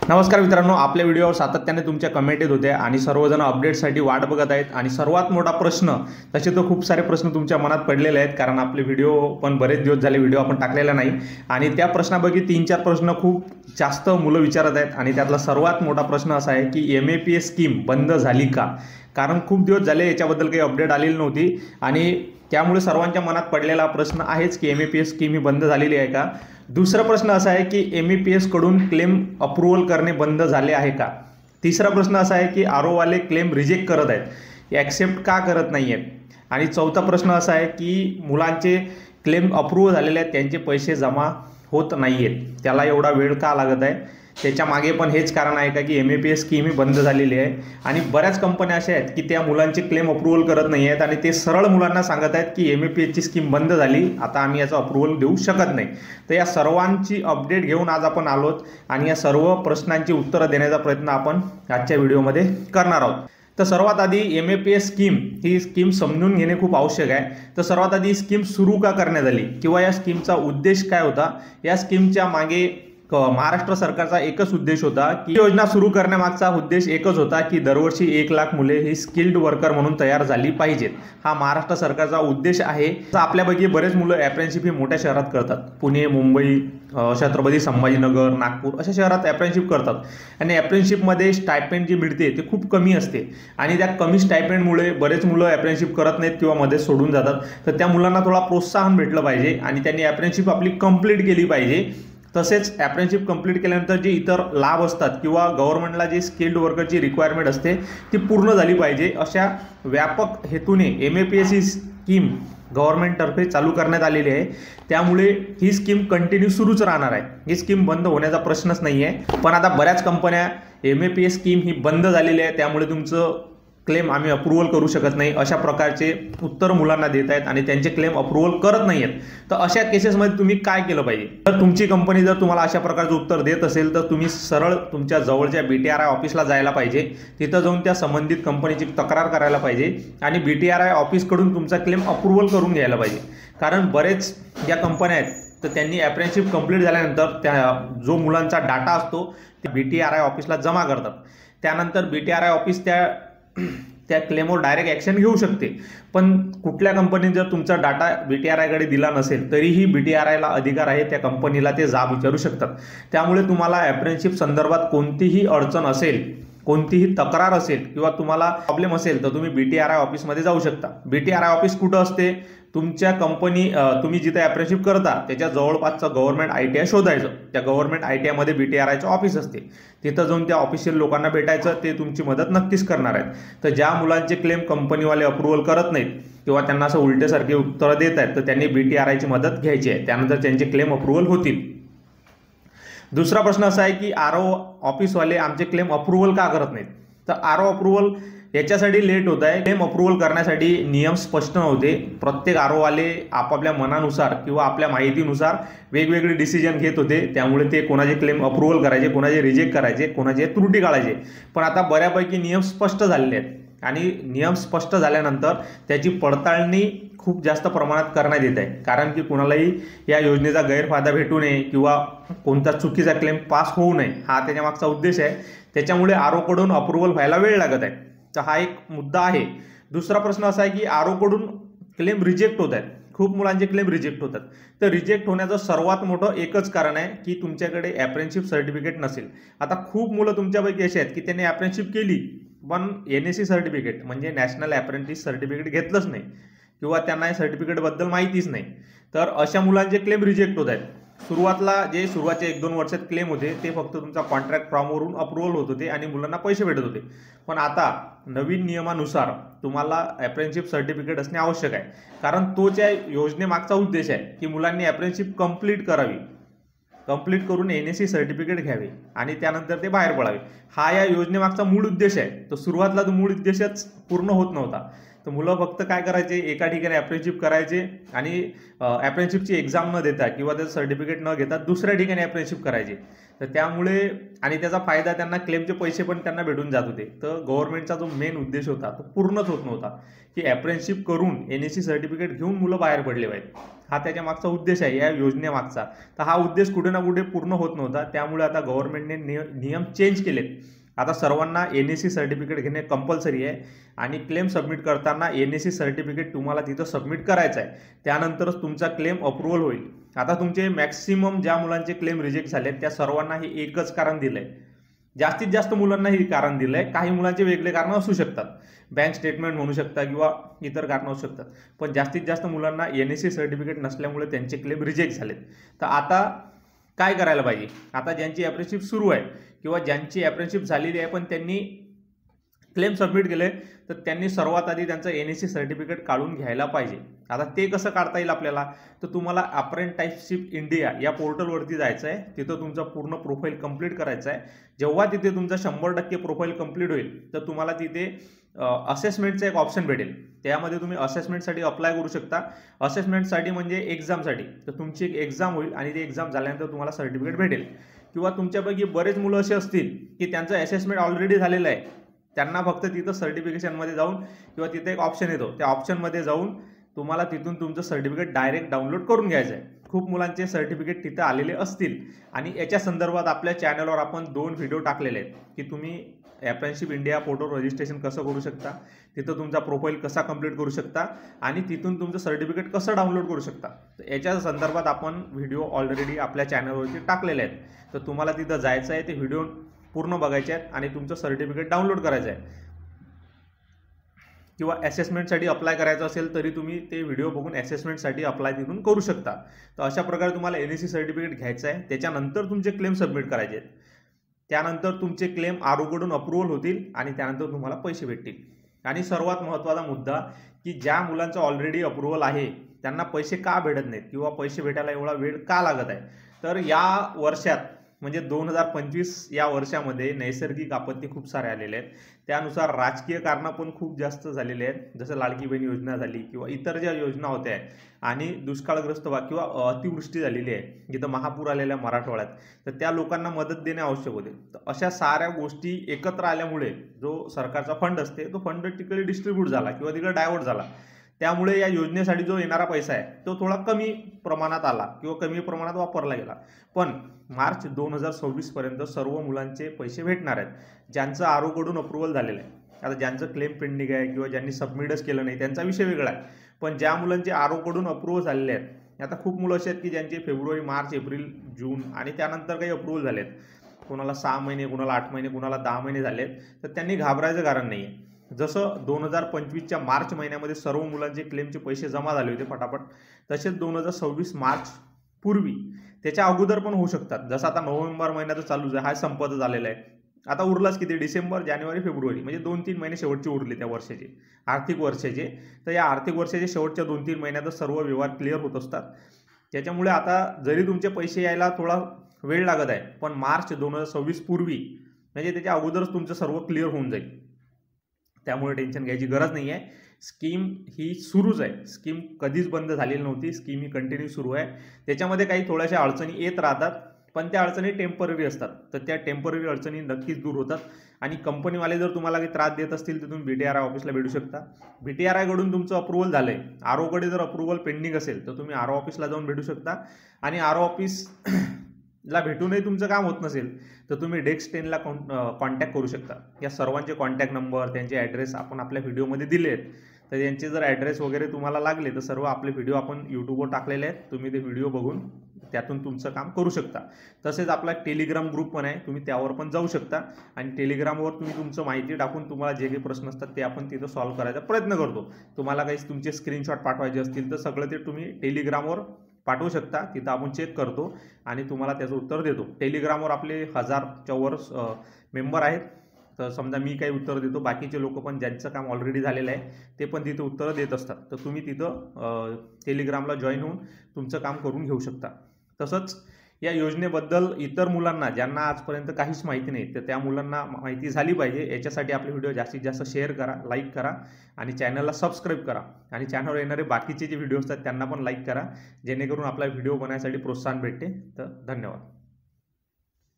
नमस्कार मित्रांनो, आपल्या व्हिडिओवर सातत्याने तुमच्या कमेंट येत होत्या आणि सर्वजण अपडेटसाठी वाट बघत आहेत। आणि सर्वात मोठा प्रश्न, तसे तर खूप सारे प्रश्न तुमच्या मनात पडलेले आहेत, कारण आपले व्हिडिओ पण बरेच दिवस झाले व्हिडिओ आपण टाकलेला नाही। आणि त्या प्रश्नापैकी 3-4 प्रश्न खूप जास्त मुलं विचारत आहेत। आणि त्यातला सर्वात मोठा प्रश्न असा आहे की MAPS स्कीम बंद झाली का? कारण खूप दिवस झाले याच्याबद्दल काही अपडेट आलेली नव्हती आणि त्यामुळे सर्वांच्या मनात पडलेला प्रश्न आहेच की MAPS स्कीम ही बंद झालेली आहे का। दुसरा प्रश्न असा आहे की MAPS कडून क्लेम अप्रूव्हल करणे बंद झाले आहे का। तिसरा प्रश्न असा आहे की RO वाले क्लेम रिजेक्ट करत आहेत, ॲक्सेप्ट का करत नाही आहेत। आणि चौथा प्रश्न असा आहे की मुलांचे क्लेम अप्रूव्ह झालेले आहेत, त्यांचे पैसे जमा होत नाही आहेत, त्याला एवढा वेळ का लागत आहे। त्याच्या मागे पण हेच कारण आहे का की MAPS स्कीम ही बंद झालेली आहे। आणि बऱ्याच कंपन्या अशा आहेत की त्या मुलांचे क्लेम अप्रूव्हल करत नाही आहेत आणि ते सरळ मुलांना सांगत आहेत की MAPS ची स्कीम बंद झाली, आता आम्ही याचा अप्रूव्हल देऊ शकत नाही। तर या सर्वांची अपडेट घेऊन आज आपण आलोत आणि या सर्व प्रश्नांची उत्तरं देण्याचा प्रयत्न आपण आजच्या व्हिडिओमध्ये करणार आहोत। तर सर्वात आधी MAPS स्कीम ही स्कीम समजून घेणे खूप आवश्यक आहे। तर सर्वात आधी स्कीम सुरू का करण्यात आली किंवा या स्कीमचा उद्देश काय होता। या स्कीमच्या मागे महाराष्ट्र सरकारचा एकच उद्देश होता की योजना सुरू करण्यामागचा उद्देश एकच होता की दरवर्षी 1 लाख मुले ही स्किल्ड वर्कर म्हणून तयार झाली पाहिजेत। हा महाराष्ट्र सरकारचा उद्देश आहे। तर आपल्यापैकी बरेच मुलं अप्रेंटिसशिप ही मोठ्या शहरात करतात, पुणे, मुंबई, छत्रपती संभाजीनगर, नागपूर अशा शहरात अप्रेंटिसशिप करतात। आणि अप्रेंटिसशिपमध्ये स्टायपेंड जी मिळते ते खूप कमी असते आणि त्या कमी स्टायपेंडमुळे बरेच मुलं अप्रेंटिसशिप करत नाहीत किंवा मध्ये सोडून जातात। तर त्या मुलांना थोडा प्रोत्साहन भेटलं पाहिजे आणि त्यांनी अप्रेंटिसशिप आपली कंप्लीट केली पाहिजे। तसेच अप्रेंटिसशिप कंप्लीट केल्यानंतर जे इतर लाभ असतात किंवा गव्हर्नमेंटला जी स्किल्ड वर्करची रिक्वायरमेंट असते ती पूर्ण झाली पाहिजे, अशा व्यापक हेतूने MAPS ही स्कीम गव्हर्नमेंटतर्फे चालू करण्यात आलेली आहे। त्यामुळे ही स्कीम कंटिन्यू सुरूच राहणार आहे, ही स्कीम बंद होण्याचा प्रश्नच नाही आहे। पण आता बऱ्याच कंपन्या MAPS स्कीम ही बंद झालेली आहे, त्यामुळे तुमचं क्लेम आम्ही अप्रूव्हल करू शकत नाही अशा प्रकारचे उत्तर मुलांना देत आहेत आणि त्यांचे क्लेम अप्रूव्हल करत नाही आहेत। तर अशा केसेसमध्ये तुम्ही काय केलं पाहिजे। तर तुमची कंपनी जर तुम्हाला अशा प्रकारचं उत्तर देत असेल तर तुम्ही सरळ तुमच्या जवळच्या BTRI ऑफिसला जायला पाहिजे, तिथं जाऊन त्या संबंधित कंपनीची तक्रार करायला पाहिजे आणि BTRI ऑफिसकडून तुमचा क्लेम अप्रूव्हल करून घ्यायला पाहिजे। कारण बरेच ज्या कंपन्या आहेत तर त्यांनी अप्रेंटिसशिप कंप्लीट झाल्यानंतर त्या जो मुलांचा डाटा असतो ते BTRI ऑफिसला जमा करतात, त्यानंतर BTRI ऑफिस त्या क्लेमवर डायरेक्ट ॲक्शन घेऊ शकते। पण कुठल्या कंपनीने जर तुमचा डाटा BTRI कडे दिला नसेल तरीही BTRIला अधिकार आहे त्या कंपनीला ते जाब विचारू शकतात। त्यामुळे तुम्हाला अप्रेंटिसशिप संदर्भात कोणतीही अडचण असेल, कोणतीही तक्रार असेल किंवा तुम्हाला प्रॉब्लेम असेल तर तुम्ही BTRI ऑफिसमध्ये जाऊ शकता। BTRI ऑफिस कुठं असते, तुमच्या कंपनी तुम्ही जिथे अप्रेंटिसशिप करता त्याच्या जवळपासचं गव्हर्नमेंट ITI शोधायचं, त्या गव्हर्नमेंट ITI मध्ये BTRIचं ऑफिस असते, तिथं जाऊन त्या ऑफिशियल लोकांना भेटायचं, ते तुमची मदत नक्कीच करणार आहेत। तर ज्या मुलांचे क्लेम कंपनीवाले अप्रूव्हल करत नाहीत किंवा त्यांना असं उलटेसारखे उत्तरं देत आहेत तर त्यांनी BTRIची मदत घ्यायची आहे, त्यानंतर त्यांचे क्लेम अप्रूव्हल होतील। दुसरा प्रश्न असा आहे की RO ऑफिसवाले आमचे क्लेम अप्रूव्हल का करत नाहीत। तर RO अप्रूव्हल याच्यासाठी लेट होत आहे। क्लेम अप्रूव्हल करण्यासाठी नियम स्पष्ट नव्हते, प्रत्येक RO वाले आपापल्या मनानुसार किंवा आपल्या माहितीनुसार वेगवेगळे डिसिजन घेत होते, त्यामुळे ते कोणाचे क्लेम अप्रूव्हल करायचे, कोणाचे रिजेक्ट करायचे, कोणाचे त्रुटी काढायचे। पण आता बऱ्यापैकी नियम स्पष्ट झालेले आहेत आणि नियम स्पष्ट झाल्यानंतर त्याची पडताळणी खूप जास्त प्रमाणात करण्यात येत आहे, कारण की कुणालाही या योजनेचा गैरफायदा भेटू नये किंवा कोणता चुकीचा क्लेम पास होऊ नये, हा त्याच्यामागचा उद्देश आहे। त्याच्यामुळे RO कडून अप्रूव्हल व्हायला वेळ लागत आहे, तर हा एक मुद्दा आहे। दुसरा प्रश्न असा आहे की RO कडून क्लेम रिजेक्ट होत आहेत, खूप मुलांचे क्लेम रिजेक्ट होतात। तर रिजेक्ट होण्याचं सर्वात मोठं एकच कारण आहे की तुमच्याकडे अप्रेंटिसशिप सर्टिफिकेट नसेल। आता खूप मुलं तुमच्यापैकी असे आहेत की त्यांनी अप्रेंटिसशिप केली पण NAC सर्टिफिकेट म्हणजे नॅशनल अप्रेंटिस सर्टिफिकेट घेतलंच नाही किंवा त्यांना या सर्टिफिकेटबद्दल माहितीच नाही, तर अशा मुलांचे क्लेम रिजेक्ट होत आहेत। सुरुवातीला जे सुरुवातीच्या 1-2 वर्षात क्लेम होते ते फक्त तुमचा कॉन्ट्रॅक्ट फॉर्मवरून अप्रूव्हल होत होते आणि मुलांना पैसे भेटत होते। पण आता नवीन नियमानुसार तुम्हाला अप्रेंटिसशिप सर्टिफिकेट असणे आवश्यक आहे, कारण तो त्या योजनेमागचा उद्देश आहे की मुलांनी अप्रेंटिसशिप कंप्लीट करावी, कंप्लीट करून NAC सर्टिफिकेट घ्यावे आणि त्यानंतर ते बाहेर पडावे, हा या योजनेमागचा मूळ उद्देश आहे। तर सुरुवातीला तो मूळ उद्देशच पूर्ण होत नव्हता, तर मुलं फक्त काय करायचे, एका ठिकाणी अप्रेंटिसशिप करायचे आणि अप्रेंटिसशिपची एक्झाम न देता किंवा त्याचं सर्टिफिकेट न घेता दुसऱ्या ठिकाणी अप्रेंटिसशिप करायचे. तर त्यामुळे आणि त्याचा फायदा त्यांना, क्लेमचे पैसे पण त्यांना भेटून जात होते. तर गव्हर्नमेंटचा जो मेन उद्देश होता तो पूर्णच होत नव्हता, की अप्रेंटिसशिप करून NSC सर्टिफिकेट घेऊन मुलं बाहेर पडले पाहिजे. हा त्याच्या मागचा उद्देश आहे या योजनेमागचा. तर हा उद्देश कुठे ना कुठे पूर्ण होत नव्हता. त्यामुळे आता गव्हर्नमेंटने नियम चेंज केलेत. आता सर्वांना NSC सर्टिफिकेट घेणे कंपल्सरी आहे आणि क्लेम सबमिट करताना NSC सर्टिफिकेट तुम्हाला तिथं सबमिट करायचं आहे. त्यानंतरच तुमचा क्लेम अप्रूव्हल होईल. आता तुमचे मॅक्सिमम ज्या मुलांचे क्लेम रिजेक्ट झाले त्या सर्वांना हे एकच कारण दिलं आहे. जास्तीत जास्त मुलांना हे कारण दिलं आहे. काही मुलांचे वेगळे कारण असू शकतात, बँक स्टेटमेंट म्हणू शकता किंवा इतर कारणं असू शकतात, पण जास्तीत जास्त मुलांना NSC सर्टिफिकेट नसल्यामुळे त्यांचे क्लेम रिजेक्ट झालेत. तर आता काय करायला पाहिजे? आता ज्यांची अप्रेंटिसशिप सुरू आहे किंवा ज्यांची अप्रेंटिसशिप झालेली आहे पण त्यांनी क्लेम सबमिट केले, तर त्यांनी सर्वात आधी त्यांचं NSC सर्टिफिकेट काढून घ्यायला पाहिजे. आता ते कसं काढता येईल आपल्याला? तर तुम्हाला अप्रेंटिसशिप इंडिया या पोर्टलवरती जायचं आहे. तिथं तुमचा पूर्ण प्रोफाईल कंप्लीट करायचा आहे. जेव्हा तिथे तुमचा 100% प्रोफाईल कंप्लीट होईल तर तुम्हाला तिथे असेसमेंटचं एक ऑप्शन भेटेल. त्यामध्ये तुम्ही असेसमेंटसाठी अप्लाय करू शकता. असेसमेंटसाठी म्हणजे एक्झामसाठी. तर तुमची एक एक्झाम होईल आणि ती एक्झाम झाल्यानंतर तुम्हाला सर्टिफिकेट भेटेल. किंवा तुमच्यापैकी बरेच मुलं असे असतील की त्यांचं असेसमेंट ऑलरेडी झालेलं आहे, त्यांना फक्त तिथं सर्टिफिकेशनमध्ये जाऊन किंवा तिथे एक ऑप्शन येतो, त्या ऑप्शनमध्ये जाऊन तुम्हाला तिथून तुमचं सर्टिफिकेट डायरेक्ट डाउनलोड करून घ्यायचं आहे. खूप मुलांचे सर्टिफिकेट तिथं आलेले असतील आणि याच्या संदर्भात आपल्या चॅनलवर आपण 2 व्हिडिओ टाकलेले आहेत की तुम्ही अप्रेंटिसशिप इंडिया पोर्टल रजिस्ट्रेशन कसं करू शकता, तिथं तुमचा प्रोफाईल कसा कंप्लीट करू शकता आणि तिथून तुमचं सर्टिफिकेट कसं डाउनलोड करू शकता. तर याच्या संदर्भात आपण व्हिडिओ ऑलरेडी आपल्या चॅनलवरती टाकलेले आहेत. तर तुम्हाला तिथं जायचं आहे, ते व्हिडिओ पूर्ण बघायचे आहेत आणि तुमचं सर्टिफिकेट डाउनलोड करायचं आहे. किंवा असेसमेंटसाठी अप्लाय करायचं असेल तरी तुम्ही ते व्हिडिओ बघून असेसमेंटसाठी अप्लाय तिथून करू शकता. तर अशा प्रकारे तुम्हाला NSC सर्टिफिकेट घ्यायचं आहे. त्याच्यानंतर तुमचे क्लेम सबमिट करायचे आहेत. त्यानंतर तुमचे क्लेम ROकडून अप्रूव्हल होतील आणि त्यानंतर तुम्हाला पैसे भेटतील. आणि सर्वात महत्त्वाचा मुद्दा की ज्या मुलांचं ऑलरेडी अप्रूव्हल आहे त्यांना पैसे का भेटत नाहीत किंवा पैसे भेटायला एवढा वेळ का लागत आहे? तर या वर्षात म्हणजे 2025 या वर्षामध्ये नैसर्गिक आपत्ती खूप सारे आलेले आहेत. त्यानुसार राजकीय कारणं पण खूप जास्त झालेले आहेत. जसं लाडकी बहीण योजना झाली किंवा इतर ज्या योजना होत्या आणि दुष्काळग्रस्त भाग किंवा अतिवृष्टी झालेली आहे जिथं महापूर आलेल्या मराठवाड्यात, तर त्या लोकांना मदत देणे आवश्यक होते. तर अशा साऱ्या गोष्टी एकत्र आल्यामुळे जो सरकारचा फंड असते तो फंड तिकडे डिस्ट्रीब्यूट झाला किंवा तिकडे डायव्हर्ट झाला. त्यामुळे या योजनेसाठी जो येणारा पैसा आहे तो थोडा कमी प्रमाणात आला किंवा कमी प्रमाणात वापरला गेला. पण मार्च 2026 पर्यंत सर्व मुलांचे पैसे भेटणार आहेत ज्यांचं ROकडून अप्रूव्हल झालेलं आहे. आता ज्यांचं क्लेम पेंडिंग आहे किंवा ज्यांनी सबमिटच केलं नाही त्यांचा विषय वेगळा आहे. पण ज्या मुलांचे ROकडून अप्रूव्हल झालेले आहेत, आता खूप मुलं असे आहेत की ज्यांचे फेब्रुवारी, मार्च, एप्रिल, जून आणि त्यानंतर काही अप्रूव्हल झाले आहेत. कोणाला 6 महिने, कोणाला 8 महिने, कोणाला 10 महिने झाले आहेत. तर त्यांनी घाबरायचं कारण नाही आहे. जसं 2025च्या मार्च महिन्यामध्ये सर्व मुलांचे क्लेमचे पैसे जमा झाले होते फटाफट, तसेच 2026 मार्च पूर्वी त्याच्या अगोदर पण होऊ शकतात. जसं आता नोव्हेंबर महिन्यात चालू आहे, हा संपत झालेला आहे. आता उरलाच किती? डिसेंबर, जानेवारी, फेब्रुवारी म्हणजे 2-3 महिने शेवटचे उरले त्या वर्षाचे, आर्थिक वर्षाचे. तर या आर्थिक वर्षाचे शेवटच्या 2-3 महिन्यातच सर्व व्यवहार क्लिअर होत असतात. त्याच्यामुळे आता जरी तुमचे पैसे यायला थोडा वेळ लागत आहे, पण मार्च 2026 पूर्वी म्हणजे त्याच्या अगोदरच तुमचं सर्व क्लिअर होऊन जाईल. त्यामुळे टेन्शन घ्यायची गरज नाही आहे. स्कीम ही सुरूच आहे. स्कीम कधीच बंद झालेली नव्हती. स्कीम ही कंटिन्यू सुरू आहे. त्याच्यामध्ये काही थोड्याशा अडचणी येत राहतात, पण त्या अडचणी टेम्पररी असतात. तर त्या टेम्पररी अडचणी नक्कीच दूर होतात. आणि कंपनीवाले जर तुम्हाला काही त्रास देत असतील तर तुम्ही BTRI ऑफिसला भेटू शकता. BTRI कडून तुमचं अप्रूव्हल झालं आहे, ROकडे जर अप्रूव्हल पेंडिंग असेल तर तुम्ही RO ऑफिसला जाऊन भेटू शकता. आणि RO ऑफिसला भेटूनही तुमचं काम होत नसेल तर तुम्ही डेस्क 10ला कॉन्टॅक्ट करू शकता. या सर्वांचे कॉन्टॅक्ट नंबर, त्यांचे ॲड्रेस आपण आपल्या व्हिडिओमध्ये दिले आहेत. तर यांचे जर ॲड्रेस वगैरे तुम्हाला लागले तर सर्व आपले व्हिडिओ आपण यूट्यूबवर टाकलेले आहेत. तुम्ही ते व्हिडिओ बघून त्यातून तुमचं काम करू शकता. तसेच आपला टेलिग्राम ग्रुप पण आहे, तुम्ही त्यावर पण जाऊ शकता. आणि टेलिग्रामवर तुम्ही तुमचं माहिती टाकून तुम्हाला जे काही प्रश्न असतात ते आपण तिथं सॉल्व्ह करायचा प्रयत्न करतो. तुम्हाला काही तुमचे स्क्रीनशॉट पाठवायचे असतील तर सगळं ते तुम्ही टेलिग्रामवर पाठवू शकता. तिथं आपण चेक करतो आणि तुम्हाला त्याचं उत्तर देतो. टेलिग्रामवर आपले 1000च्या वर मेंबर आहेत. तर समजा मी काही उत्तर देतो, बाकीचे लोक पण ज्यांचं काम ऑलरेडी झालेलं आहे ते पण तिथं उत्तरं देत असतात. तर तुम्ही तिथं टेलिग्रामला जॉईन होऊन तुमचं काम करून घेऊ शकता. तसंच या योजनेबद्दल इतर मुलांना ज्यांना आजपर्यंत काहीच माहिती नाही तर त्या मुलांना माहिती झाली पाहिजे। याच्यासाठी आपले व्हिडिओ जास्तीत जास्त शेअर करा, लाईक करा आणि चॅनलला सबस्क्राईब करा आणि चॅनलवर येणारे बाकीचे जे व्हिडिओ असतात त्यांना पण लाईक करा, जेणेकरून आपला व्हिडिओ बनवण्यासाठी प्रोत्साहन भेटते। तर धन्यवाद।